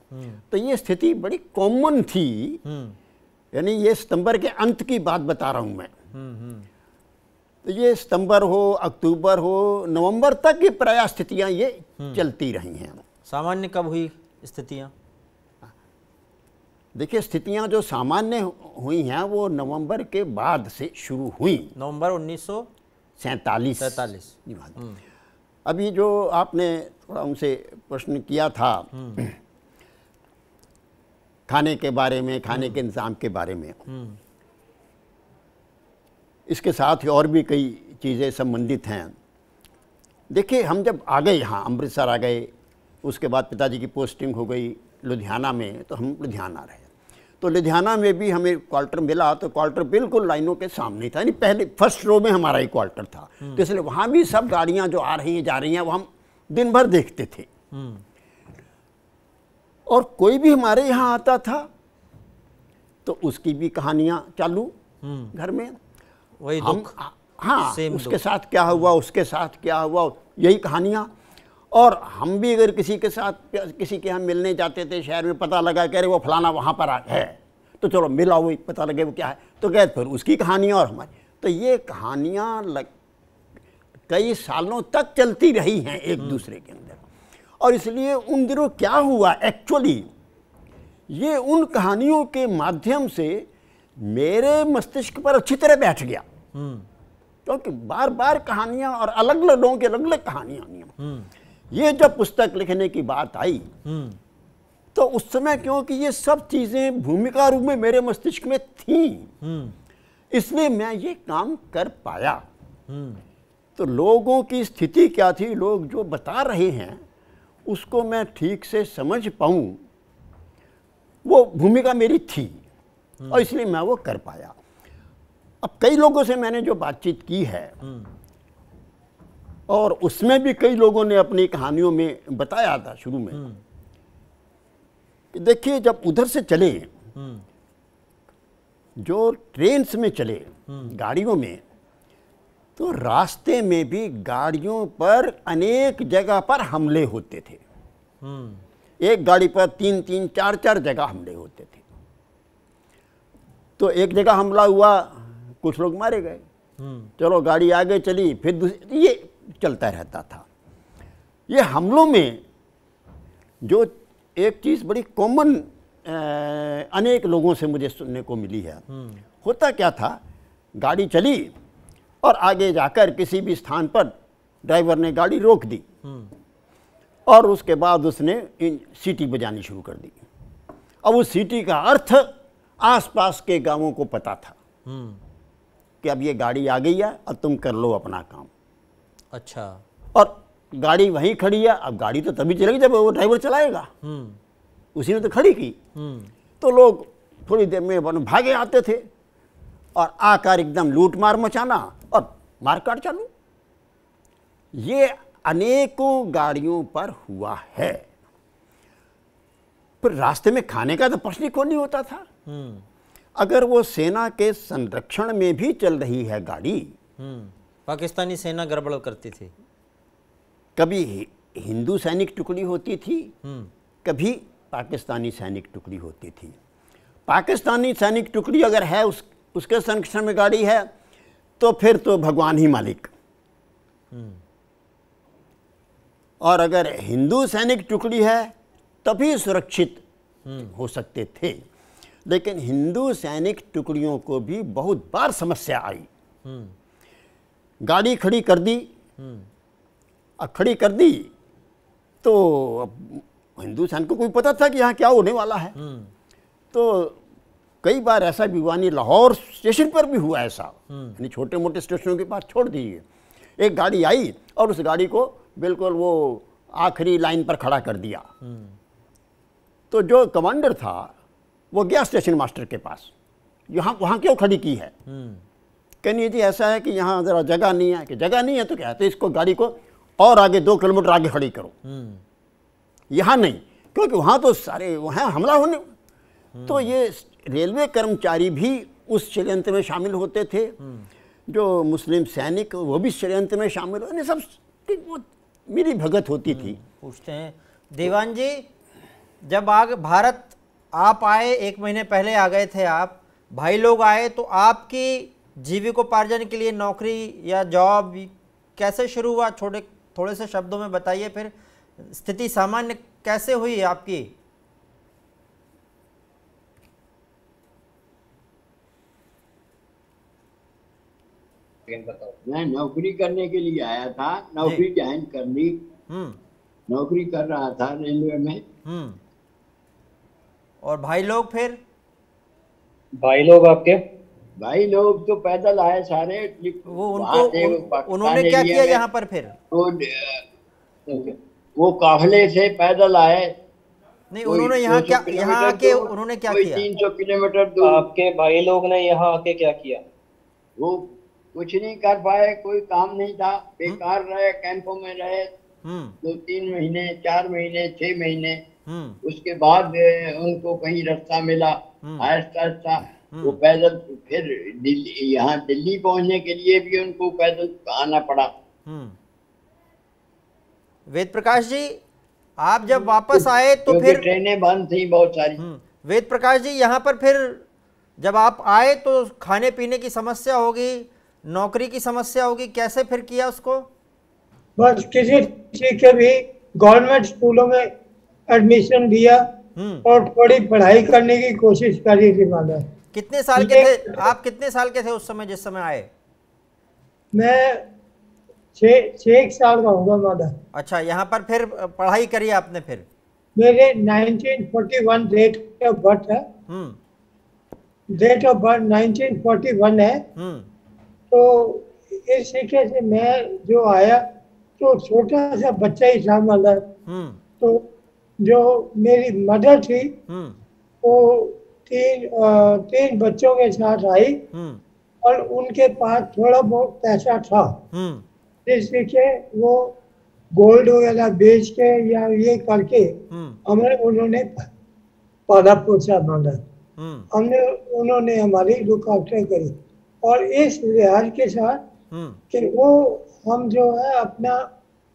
तो ये स्थिति बड़ी कॉमन थी, यानी ये सितंबर के अंत की बात बता रहा हूँ मैं। तो ये सितंबर हो, अक्टूबर हो, नवंबर तक ये प्रायः स्थितियाँ ये चलती रही हैं। सामान्य कब हुई स्थितियाँ? देखिए, स्थितियाँ जो सामान्य हुई हैं वो नवंबर के बाद से शुरू हुई। नवंबर 1947। अभी जो आपने थोड़ा उनसे प्रश्न किया था खाने के बारे में, खाने के इंतज़ाम के बारे में, इसके साथ ही और भी कई चीज़ें संबंधित हैं। देखिए, हम जब आ गए यहाँ अमृतसर आ गए, उसके बाद पिताजी की पोस्टिंग हो गई लुधियाना में, तो हम लुधियाना रहे। तो लुधियाना में भी हमें क्वार्टर मिला, तो क्वार्टर बिल्कुल लाइनों के सामने था, यानी पहले फर्स्ट रो में हमारा ही क्वार्टर था। तो इसलिए वहाँ भी सब गाड़ियाँ जो आ रही हैं जा रही हैं वो हम दिन भर देखते थे। और कोई भी हमारे यहाँ आता था तो उसकी भी कहानियाँ चालू घर में, वही हम दुख, हाँ सेम उसके दुख। साथ क्या हुआ, उसके साथ क्या हुआ, यही कहानियाँ। और हम भी अगर किसी के साथ किसी के यहाँ मिलने जाते थे शहर में, पता लगा कह रहे वो फलाना वहाँ पर है, तो चलो मिला, वही पता लगे वो क्या है, तो गए फिर उसकी कहानियाँ और हमारी। तो ये कहानियाँ कई सालों तक चलती रही हैं एक दूसरे के अंदर। और इसलिए उन दिनों क्या हुआ एक्चुअली, ये उन कहानियों के माध्यम से मेरे मस्तिष्क पर अच्छी तरह बैठ गया, क्योंकि बार बार कहानियाँ और अलग अलग लोगों की अलग अलग कहानियाँ। ये जब पुस्तक लिखने की बात आई तो उस समय क्योंकि ये सब चीज़ें भूमिका रूप में मेरे मस्तिष्क में थीं, इसलिए मैं ये काम कर पाया। तो लोगों की स्थिति क्या थी, लोग जो बता रहे हैं उसको मैं ठीक से समझ पाऊँ, वो भूमिका मेरी थी और इसलिए मैं वो कर पाया। अब कई लोगों से मैंने जो बातचीत की है और उसमें भी कई लोगों ने अपनी कहानियों में बताया था शुरू में कि देखिए, जब उधर से चले, जो ट्रेन्स में चले, गाड़ियों में, तो रास्ते में भी गाड़ियों पर अनेक जगह पर हमले होते थे। एक गाड़ी पर 3-3, 4-4 जगह हमले होते थे। तो एक जगह हमला हुआ, कुछ लोग मारे गए, चलो गाड़ी आगे चली, फिर दूसरी, ये चलता रहता था। ये हमलों में जो एक चीज़ बड़ी कॉमन अनेक लोगों से मुझे सुनने को मिली है, होता क्या था, गाड़ी चली और आगे जाकर किसी भी स्थान पर ड्राइवर ने गाड़ी रोक दी और उसके बाद उसने सीटी बजानी शुरू कर दी। अब उस सीटी का अर्थ आसपास के गांवों को पता था कि अब ये गाड़ी आ गई है, अब तुम कर लो अपना काम। अच्छा। और गाड़ी वहीं खड़ी है, अब गाड़ी तो तभी चलेगी जब वो ड्राइवर चलाएगा, उसी ने तो खड़ी की। तो लोग थोड़ी देर में भागे आते थे और आकर एकदम लूट मार मचाना और मारकाट चालू। ये अनेकों गाड़ियों पर हुआ है। फिर रास्ते में खाने का तो प्रश्न क्यों नहीं होता था। अगर वो सेना के संरक्षण में भी चल रही है गाड़ी, पाकिस्तानी सेना गड़बड़ करती थी, कभी हिंदू सैनिक टुकड़ी होती थी, कभी पाकिस्तानी सैनिक टुकड़ी होती थी। पाकिस्तानी सैनिक टुकड़ी अगर है, उसके संरक्षण में गाड़ी है, तो फिर तो भगवान ही मालिक। और अगर हिंदू सैनिक टुकड़ी है तभी सुरक्षित हो सकते थे। लेकिन हिंदू सैनिक टुकड़ियों को भी बहुत बार समस्या आई। गाड़ी खड़ी कर दी, खड़ी कर दी तो हिंदू सैनिक को कोई पता था कि यहाँ क्या होने वाला है। तो कई बार ऐसा भी हुआ, नहीं लाहौर स्टेशन पर भी हुआ ऐसा, यानी छोटे मोटे स्टेशनों के पास छोड़ दीजिए, एक गाड़ी आई और उस गाड़ी को बिल्कुल वो आखिरी लाइन पर खड़ा कर दिया। तो जो कमांडर था वो गया स्टेशन मास्टर के पास, यहाँ वहाँ क्यों खड़ी की है, कहनी जी ऐसा है कि यहाँ ज़रा जगह नहीं है, कि जगह नहीं है तो क्या है, तो इसको गाड़ी को और आगे 2 किलोमीटर आगे खड़ी करो, यहाँ नहीं, क्योंकि वहाँ तो सारे वहाँ हमला होने। तो ये रेलवे कर्मचारी भी उस षड्यंत्र में शामिल होते थे, जो मुस्लिम सैनिक वो भी षड्यंत्र में शामिल हो, सब मिली भगत होती थी। पूछते हैं दीवान जी, जब आगे भारत आप आए, 1 महीने पहले आ गए थे आप, भाई लोग आए, तो आपकी जीविकोपार्जन के लिए नौकरी या जॉब कैसे शुरू हुआ? थोड़े से शब्दों में बताइए, फिर स्थिति सामान्य कैसे हुई आपकी? मैं नौकरी करने के लिए आया था, नौकरी ज्वाइन कर ली, नौकरी कर रहा था रेलवे में। और भाई लोग फिर? भाई लोग आपके? भाई लोग तो पैदल आए सारे। वो उन्होंने क्या किया यहाँ पर फिर? वो काफले से पैदल आए। नहीं, उन्होंने यहाँ क्या, यहाँ आके उन्होंने क्या किया? 300 किलोमीटर दूर। आपके भाई लोग ने यहाँ आके क्या किया? वो कुछ नहीं कर पाए, कोई काम नहीं था, बेकार रहे, कैंपों में रहे 2-3 महीने, 4 महीने, 6 महीने। उसके बाद उनको कहीं रास्ता मिला, आहिस्ता आहिस्ता वो पैदल फिर दिल्ली, यहाँ दिल्ली पहुंचने के लिए भी उनको पैदल आना पड़ा। वेद प्रकाश जी, आप जब वापस आए तो फिर ट्रेनें बंद थी बहुत सारी। वेद प्रकाश जी, यहाँ पर फिर जब आप आए तो खाने पीने की समस्या होगी, नौकरी की समस्या होगी, कैसे फिर किया उसको? बस किसी के भी गवर्नमेंट स्कूलों में एडमिशन दिया और थोड़ी पढ़ाई करने की कोशिश करी थी। माना कितने साल के थे आप? कितने साल के थे उस समय जिस समय आए? मैं 6 साल का होगा मादा। अच्छा, यहाँ पर फिर पढ़ाई करी आपने फिर? मेरे 1941 डेट ऑफ बर्थ है। डेट ऑफ बर्थ 1941 है। तो इस तरीके से मैं जो आया तो छोटा सा बच्चा ही था मदर। तो जो मेरी मदर थी वो तीन बच्चों के साथ आई और उनके पास थोड़ा बहुत पैसा था, जिससे कि वो गोल्ड वगैरह बेच के या ये करके हमें उन्होंने पाला पोसा मदर। उन्होंने हमारी लुक आफ्टर करी और इस लिहाज के साथ कि वो हम जो है अपना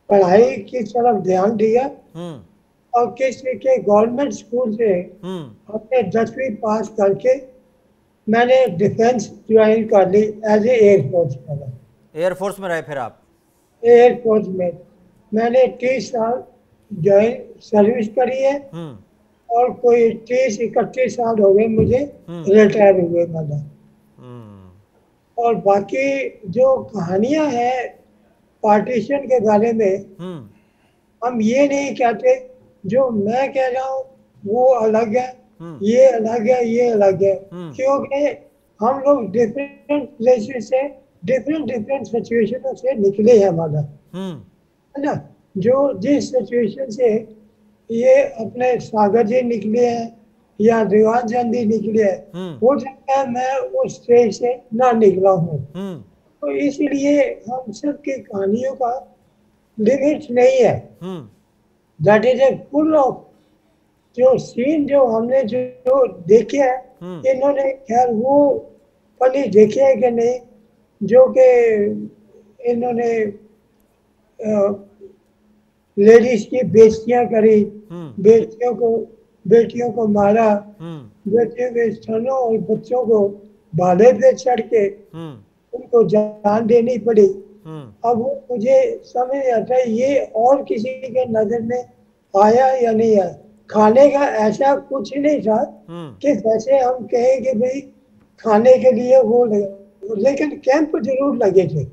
पढ़ाई की तरफ ध्यान दिया और किसी के गवर्नमेंट स्कूल से अपने 10वीं पास करके मैंने डिफेंस ज्वाइन कर ली एज ए एयरफोर्स में। एयरफोर्स में रहे फिर आप? एयरफोर्स में मैंने 30 साल ज्वाइन सर्विस करी है और कोई 30-31 साल हो गए मुझे रिटायर हुए मतलब। और बाकी जो कहानियां हैं पार्टीशन के बारे में, हम ये नहीं कहते जो मैं कह रहा हूँ वो अलग है, ये अलग है, ये अलग है, क्योंकि हम लोग डिफरेंट प्लेसेस से डिफरेंट सिचुएशनों से निकले हैं हमारा, है ना। जो जिस सिचुएशन से ये अपने सागर जी निकले हैं या दीवान चंद जी निकले हैं, हो सकता है मैं उस स्टेज से ना निकला हूँ। तो इसलिए हम सब की कहानियों का लिमिट नहीं है। That is a full of जो सीन जो हमने जो देखे है, इन्होंने खैर वो पनी देखे है कि नहीं, जो कि इन्होंने लेडीज की बेइज्जतियां करी, बेटियों को मारा, बेटियों के स्तनों और बच्चों को भाले पे चढ़ के उनको जान देनी पड़ी। अब वो मुझे समझ आता है ये और किसी के नजर में आया या नहीं आया। खाने का ऐसा कुछ नहीं था कि जैसे हम कहें कि भाई खाने के लिए वो लगे, लेकिन कैंप जरूर लगे थे।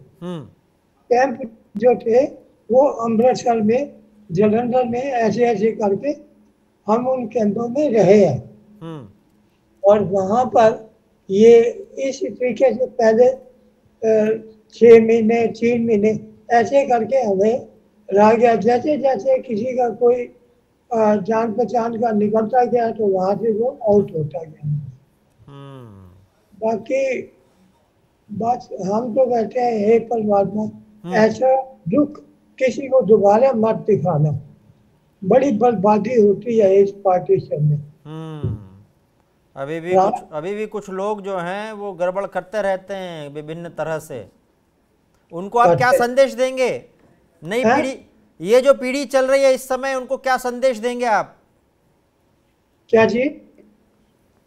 कैंप जो थे वो अमृतसर में, जलंधर में, ऐसे ऐसे करके हम उन कैंपों में रहे हैं। और वहाँ पर ये इस तरीके से पहले 6 महीने 3 महीने ऐसे करके हमें रह गया। जैसे जैसे किसी का कोई जान पहचान का निकलता गया तो वहाँ से वो आउट होता गया। बाकी बस हम तो कहते हैं हे परमात्मा, ऐसा दुख किसी को दोबारा मत दिखाना। बड़ी बर्बादी होती है इस पार्टीशन में। अभी भी कुछ लोग जो हैं वो गड़बड़ करते रहते हैं विभिन्न तरह से। उनको आप क्या संदेश देंगे? नई पीढ़ी, ये जो पीढ़ी चल रही है इस समय, उनको क्या संदेश देंगे आप? क्या जी?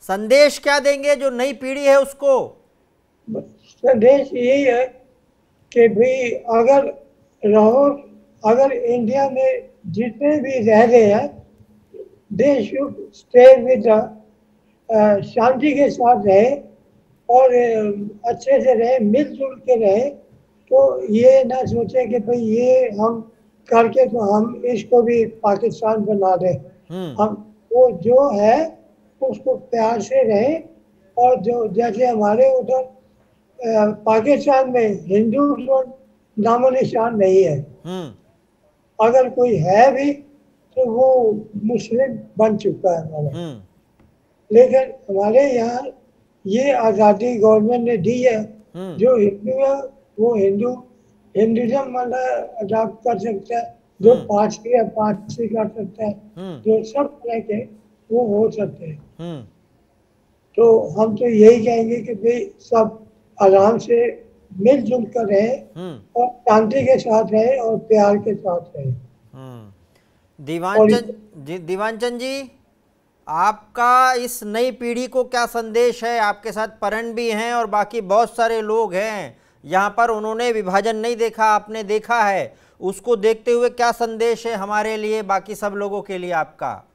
संदेश क्या देंगे जो नई पीढ़ी है उसको? संदेश यही है कि भाई अगर इंडिया में जितने भी रह रहे हैं, दे शुड स्टे विद शांति के साथ रहे और अच्छे से रहे, मिलजुल के रहे। तो ये ना सोचे कि भाई ये हम करके तो हम इसको भी पाकिस्तान बना दें। हम वो जो है उसको प्यार से रहे। और जो जैसे हमारे उधर पाकिस्तान में हिंदू नामो निशान नहीं है, अगर कोई है भी तो वो मुस्लिम बन चुका है हमारा। लेकिन हमारे यहाँ ये आज़ादी गवर्नमेंट ने दी है, जो हिंदू है वो हिंदुज़म मतलब अडॉप्ट कर सकता है, जो पारसी है पारसी कर सकता है, जो सब तरह के वो हो सकते हैं। तो हम तो यही कहेंगे कि भाई सब आराम से मिलजुल कर रहे और शांति के साथ रहे और प्यार के साथ रहे। दीवानचंद जी, आपका इस नई पीढ़ी को क्या संदेश है? आपके साथ परन भी हैं और बाकी बहुत सारे लोग हैं यहाँ पर, उन्होंने विभाजन नहीं देखा, आपने देखा है। उसको देखते हुए क्या संदेश है हमारे लिए, बाकी सब लोगों के लिए आपका?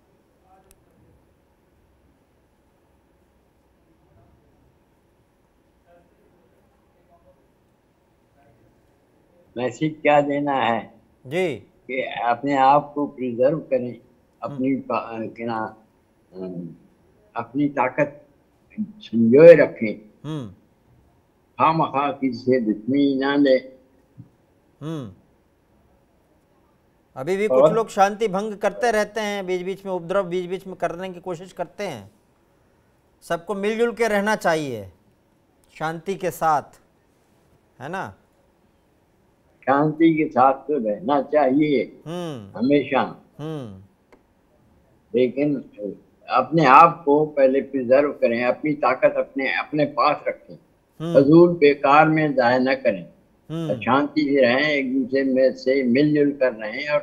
मैसेज क्या देना है जी? कि अपने आप को प्रिजर्व करें, अपनी ताकत संजोए रखें, खामखा किसी से दुश्मनी ना ले। अभी भी कुछ लोग शांति भंग करते रहते हैं, बीच बीच में उपद्रव बीच बीच में करने की कोशिश करते हैं। सबको मिलजुल के रहना चाहिए, शांति के साथ, है ना? शांति के साथ तो रहना चाहिए हमेशा, लेकिन अपने आप को पहले प्रिजर्व करें, अपनी ताकत अपने पास रखें, फजूल बेकार में जाया न करें, शांति से रहें, एक दूसरे में से मिलजुल कर रहें और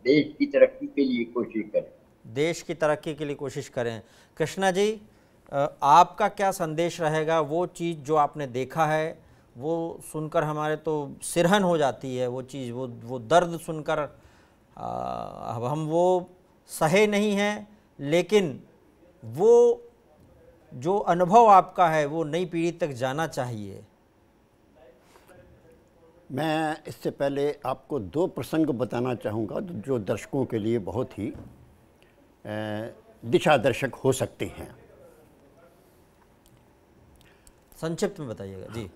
देश की तरक्की के लिए कोशिश करें। देश की तरक्की के लिए कोशिश करें। कृष्णा जी, आपका क्या संदेश रहेगा? वो चीज़ जो आपने देखा है वो सुनकर हमारे तो सिरहन हो जाती है, वो चीज़, वो दर्द सुनकर अब हम वो सहे नहीं हैं, लेकिन वो जो अनुभव आपका है वो नई पीढ़ी तक जाना चाहिए। मैं इससे पहले आपको दो प्रसंग बताना चाहूँगा जो दर्शकों के लिए बहुत ही दिशा दर्शक हो सकते हैं। संक्षिप्त में बताइएगा जी।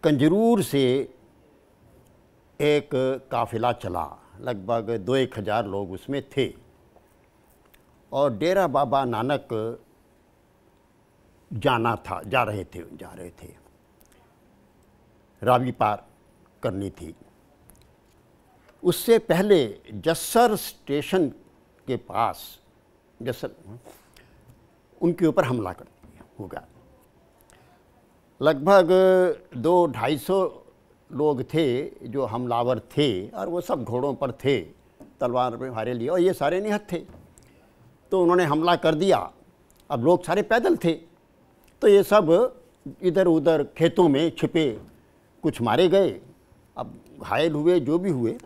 कंजरूर से एक काफिला चला, लगभग 2-1 हज़ार लोग उसमें थे और डेरा बाबा नानक जा रहे थे, रावी पार करनी थी। उससे पहले जस्सर स्टेशन के पास उनके ऊपर हमला कर दिया होगा। लगभग 200-250 लोग थे जो हमलावर थे और वो सब घोड़ों पर थे, तलवार में भारे लिए, और ये सारे निहत्थ थे। तो उन्होंने हमला कर दिया। अब लोग सारे पैदल थे, तो ये सब इधर उधर खेतों में छिपे, कुछ मारे गए, अब घायल हुए, जो भी हुए।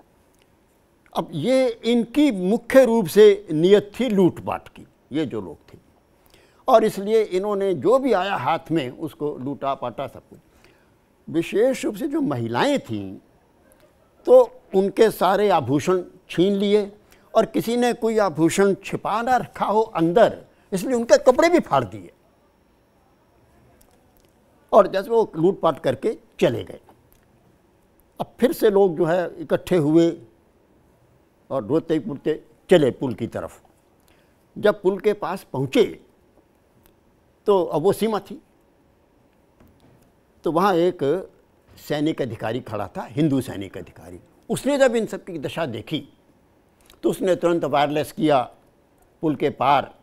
अब ये इनकी मुख्य रूप से नियत थी लूट-पाट की, ये जो लोग थे, और इसलिए इन्होंने जो भी आया हाथ में उसको लूटा पाटा सब कुछ। विशेष रूप से जो महिलाएं थीं तो उनके सारे आभूषण छीन लिए, और किसी ने कोई आभूषण छिपा ना रखा हो अंदर, इसलिए उनके कपड़े भी फाड़ दिए और जैसे वो लूटपाट करके चले गए। अब फिर से लोग जो है इकट्ठे हुए और रोते पुरते चले पुल की तरफ। जब पुल के पास पहुँचे तो अब वो सीमा थी, तो वहाँ एक सैनिक अधिकारी खड़ा था, हिंदू सैनिक अधिकारी। उसने जब इन सब की दशा देखी तो उसने तुरंत वायरलेस किया पुल के पार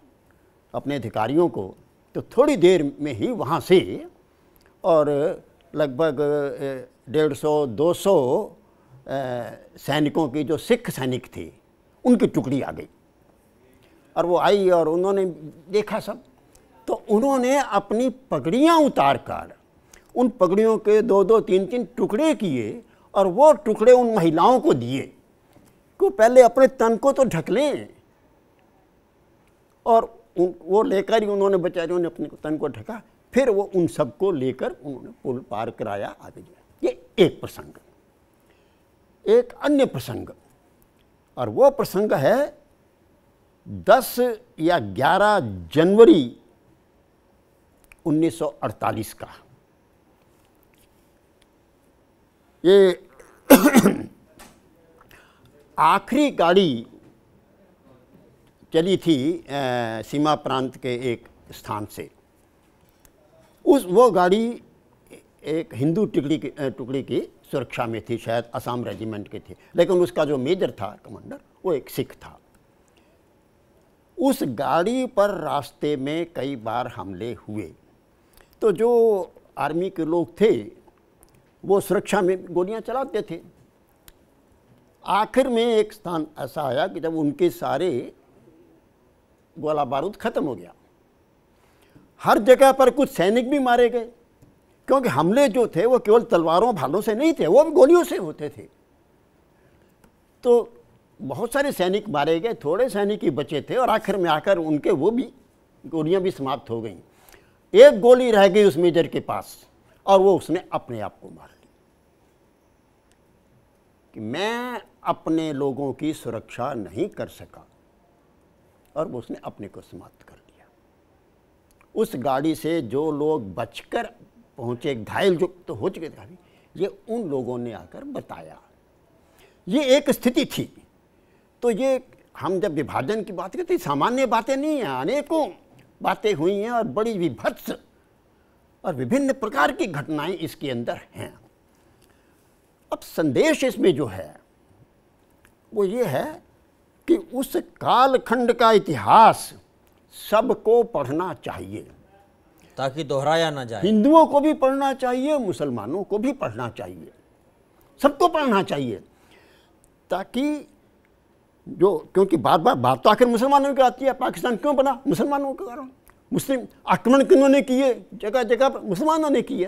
अपने अधिकारियों को। तो थोड़ी देर में ही वहाँ से और लगभग 150-200 सैनिकों की, जो सिख सैनिक थे, उनकी टुकड़ी आ गई। और वो आई और उन्होंने देखा सब। तो उन्होंने अपनी पगड़ियाँ उतार कर उन पगड़ियों के 2-2, 3-3 टुकड़े किए और वो टुकड़े उन महिलाओं को दिए कि पहले अपने तन को तो ढक लें। और वो लेकर ही उन्होंने बेचारियों ने अपने तन को ढका। फिर वो उन सबको लेकर उन्होंने पुल पार कराया, आगे गया। ये एक प्रसंग। एक अन्य प्रसंग, और वो प्रसंग है 10 या 11 जनवरी 1948 का। ये आखिरी गाड़ी चली थी सीमा प्रांत के एक स्थान से। वो गाड़ी एक हिंदू टुकड़ी की सुरक्षा में थी, शायद असम रेजिमेंट के थे, लेकिन उसका जो मेजर था, कमांडर, वो एक सिख था। उस गाड़ी पर रास्ते में कई बार हमले हुए। तो जो आर्मी के लोग थे वो सुरक्षा में गोलियां चलाते थे। आखिर में एक स्थान ऐसा आया कि जब उनके सारे गोला बारूद खत्म हो गया। हर जगह पर कुछ सैनिक भी मारे गए, क्योंकि हमले जो थे वो केवल तलवारों भालों से नहीं थे, वो भी गोलियों से होते थे। तो बहुत सारे सैनिक मारे गए, थोड़े सैनिक ही बचे थे, और आखिर में आकर उनके वो भी गोलियां भी समाप्त हो गईं। एक गोली रह गई उस मेजर के पास, और वो उसने अपने आप को मार ली कि मैं अपने लोगों की सुरक्षा नहीं कर सका, और वो उसने अपने को समाप्त कर लिया। उस गाड़ी से जो लोग बचकर पहुंचे, घायल जो तो हो चुके थे, ये उन लोगों ने आकर बताया। ये एक स्थिति थी। तो ये हम जब विभाजन की बात करते हैं, सामान्य बातें नहीं हैं, अनेकों बातें हुई हैं और बड़ी विभत्स और विभिन्न प्रकार की घटनाएं इसके अंदर हैं। अब संदेश इसमें जो है वो ये है कि उस कालखंड का इतिहास सबको पढ़ना चाहिए, ताकि दोहराया ना जाए। हिंदुओं को भी पढ़ना चाहिए, मुसलमानों को भी पढ़ना चाहिए, सबको पढ़ना चाहिए, ताकि जो, क्योंकि बार बार बात तो आखिर मुसलमानों की आती है। पाकिस्तान क्यों बना? मुसलमानों के कारण। मुस्लिम आक्रमण किन्होंने किए? जगह जगह पर मुसलमानों ने किए।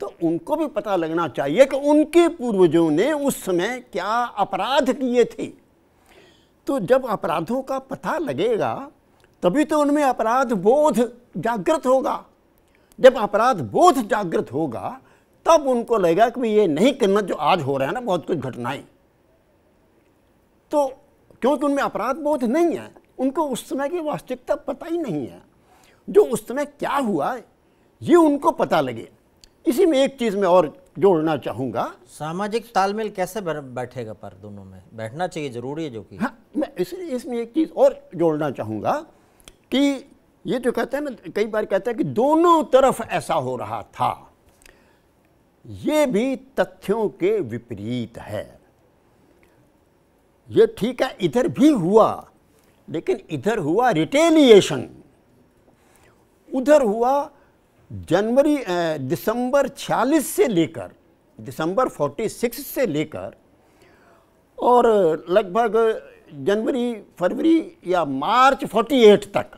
तो उनको भी पता लगना चाहिए कि उनके पूर्वजों ने उस समय क्या अपराध किए थे। तो जब अपराधों का पता लगेगा तभी तो उनमें अपराध बोध जागृत होगा। जब अपराध बोध जागृत होगा तब उनको लगेगा कि ये नहीं करना जो आज हो रहा है ना, बहुत कुछ घटनाएं। तो क्योंकि उनमें अपराध बोध नहीं है, उनको उस समय की वास्तविकता पता ही नहीं है, जो उस समय क्या हुआ ये उनको पता लगे। इसी में एक चीज़ मैं और जोड़ना चाहूँगा। सामाजिक तालमेल कैसे बैठेगा? पर दोनों में बैठना चाहिए, जरूरी है जो कि। हाँ, मैं इसमें एक चीज़ और जोड़ना चाहूँगा कि ये जो कहते हैं ना, कई बार कहते हैं कि दोनों तरफ ऐसा हो रहा था, ये भी तथ्यों के विपरीत है। ये ठीक है, इधर भी हुआ, लेकिन इधर हुआ रिटेलिएशन, उधर हुआ दिसंबर 46 से लेकर दिसंबर 46 से लेकर और लगभग जनवरी, फरवरी या मार्च 48 तक।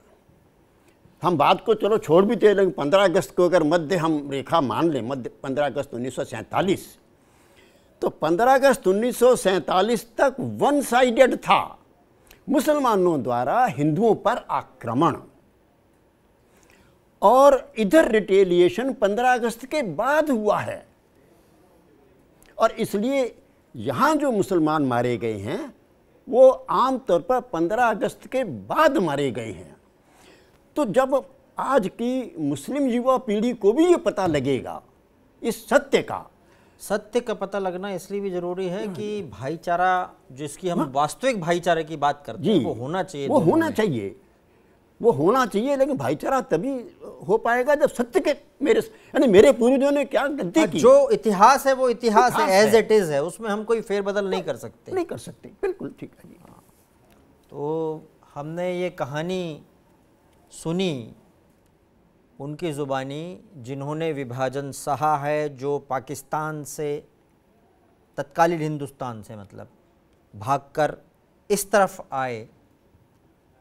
हम बात को चलो छोड़ भी दे, लेकिन 15 अगस्त को अगर मध्य हम रेखा मान लें, मध्य 15 अगस्त 1947, तो 15 अगस्त 1947 तक वन साइडेड था, मुसलमानों द्वारा हिंदुओं पर आक्रमण, और इधर रिटेलिएशन 15 अगस्त के बाद हुआ है। और इसलिए यहाँ जो मुसलमान मारे गए हैं वो आमतौर पर 15 अगस्त के बाद मारे गए हैं। तो जब आज की मुस्लिम युवा पीढ़ी को भी ये पता लगेगा इस सत्य का पता लगना इसलिए भी जरूरी है कि भाईचारा, जिसकी हम वास्तविक भाईचारे की बात करते हैं, वो होना चाहिए। वो होना चाहिए। वो होना चाहिए, लेकिन भाईचारा तभी हो पाएगा जब सत्य के यानी मेरे पूर्वजों ने क्या गलती की। जो इतिहास है वो इतिहास है, इतिहास एज है। इट इज है, उसमें हम कोई फेरबदल नहीं कर सकते। नहीं कर सकते, बिल्कुल ठीक है जी। तो हमने ये कहानी सुनी उनकी ज़ुबानी जिन्होंने विभाजन सहा है, जो पाकिस्तान से, तत्कालीन हिंदुस्तान से मतलब भागकर इस तरफ आए,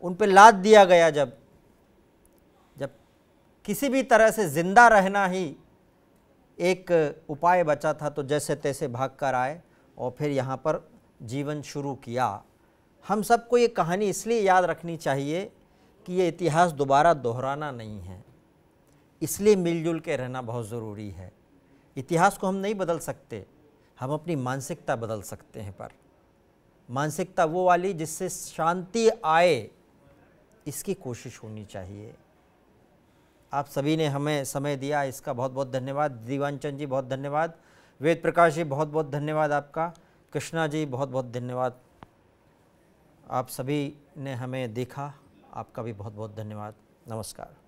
उन पे लाद दिया गया जब किसी भी तरह से ज़िंदा रहना ही एक उपाय बचा था, तो जैसे तैसे भागकर आए और फिर यहाँ पर जीवन शुरू किया। हम सबको ये कहानी इसलिए याद रखनी चाहिए कि ये इतिहास दोबारा दोहराना नहीं है, इसलिए मिलजुल के रहना बहुत ज़रूरी है। इतिहास को हम नहीं बदल सकते, हम अपनी मानसिकता बदल सकते हैं, पर मानसिकता वो वाली जिससे शांति आए, इसकी कोशिश होनी चाहिए। आप सभी ने हमें समय दिया, इसका बहुत बहुत धन्यवाद। दीवानचंद जी बहुत धन्यवाद, वेद प्रकाश जी बहुत बहुत धन्यवाद आपका, कृष्णा जी बहुत बहुत धन्यवाद। आप सभी ने हमें देखा, आपका भी बहुत बहुत धन्यवाद। नमस्कार।